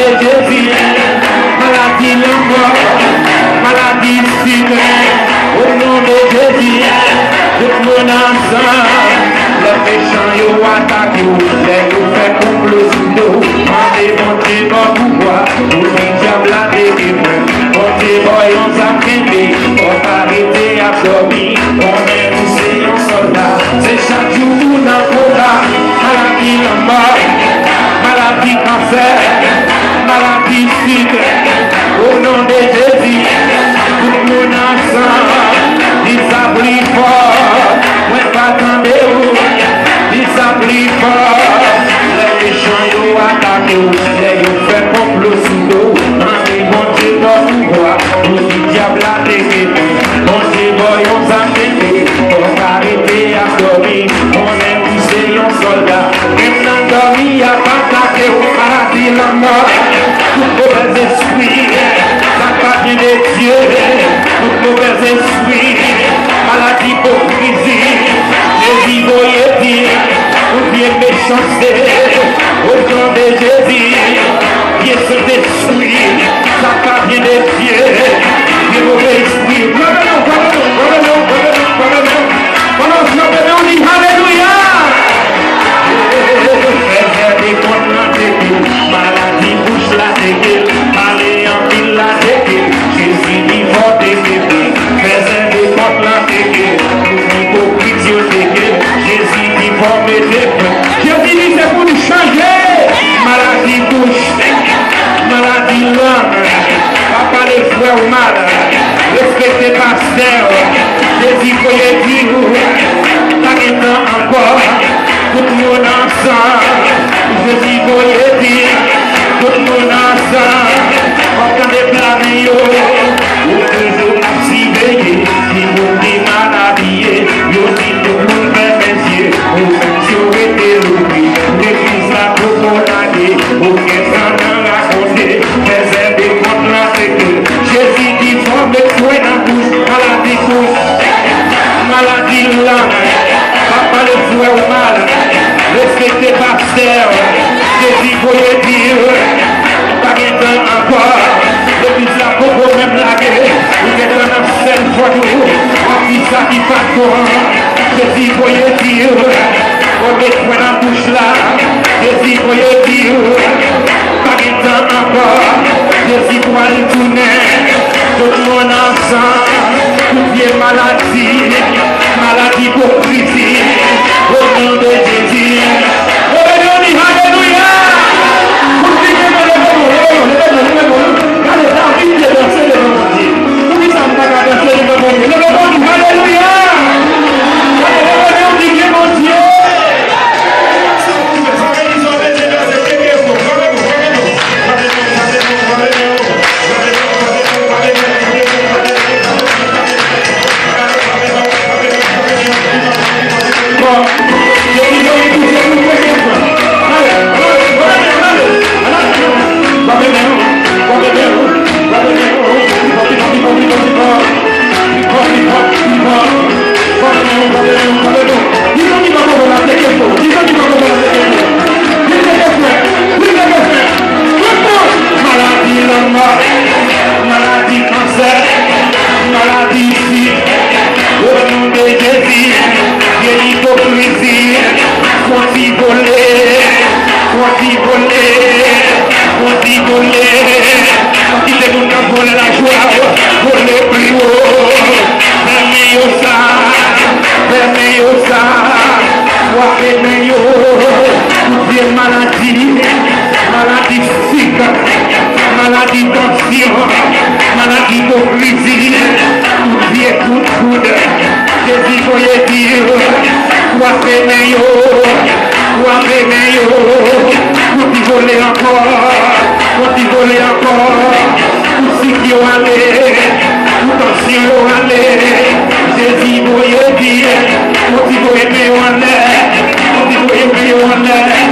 de Jésus, maladie la mort, maladie sucre, au nom de Jésus, tout mon ensemble, les méchants yo attaquent, les yo fait complot sur nous, mandez monter mon pouvoir, nous dit diable la dérive, montez voyons ça crimer, on va arrêter à dormir, on est poussé en soldat, c'est chaque jour dans le combat, maladie la mort, maladie cancer, maladie sucre, au nom de Jésus, tout le monde ensemble, il s'applique fort, moi pas attendez-vous, il s'applique fort, les méchants y'ont attaqué, les y'ont fait complot sous l'eau, mandez mon Dieu dans le pouvoir, nous dit diable à déguer, mon Dieu voyons à déguer, on va arrêter à dormir, on est poussé en soldat, maintenant dormi à attaquer au paradis la mort, tout mauvais esprit, la partie de Dieu, tout mauvais esprit, maladie, hypocrisie, les ivoyés dire, ou bien méchanceté, au nom de Jésus, bien se détruit, la partie de Dieu, les mauvais esprits, maladie bouche la dégueule, parler en ville la dégueule, Jésus dit faut dégueuler, faisait des comptes la dégueule, l'hypocrisie dégueule, Jésus dit faut mettre des points, Jésus dit c'est pour nous changer, maladie bouche, maladie langue, papa les frères ou malades, respectez pasteur, Jésus faut y dire, pas de temps encore, tout le monde ensemble, Jésus faut y dire, tout le monde ensemble, entendez planer yo, ou toujours activé, qui vous dit maladie, yo dit tout le monde fait mes yeux, ou sur été l'oubli, l'église la profonade, ou qu'est-ce qu'on a raconté, faisait des comptes là, c'est que Jésus dit, faut mettre toi dans la bouche, maladie couche, maladie langue, papa le fouet ou mal, respectez pasteur, Jésus faut le dire, pas de temps encore, l'église la coco même la guerre, vous êtes un ancien pour nous, on dit ça qui passe courant, Jésus faut le dire, on met point dans la bouche là, Jésus faut le dire, pas de temps encore, Jésus pour aller tourner, tout le monde ensemble, tout vieille maladie, maladie hypocrisie, au nom de Jésus. Alléluia! Maladie cancer, maladie ici, au nom de Jésus, vieille hypocrisie, faut-y voler, faut-y voler, faut-y voler, quand il est bon à voler la joie, voler plus haut, fermez ça, fermez toutes les maladies, maladie physique, maladie tension, maladie hypocrisie, vie coup de coude, Jésus voyait dire, quoi fermez voler encore, voler encore, si qui ont allé, tension ont allé, Jésus voyait dire, voyez bien on est,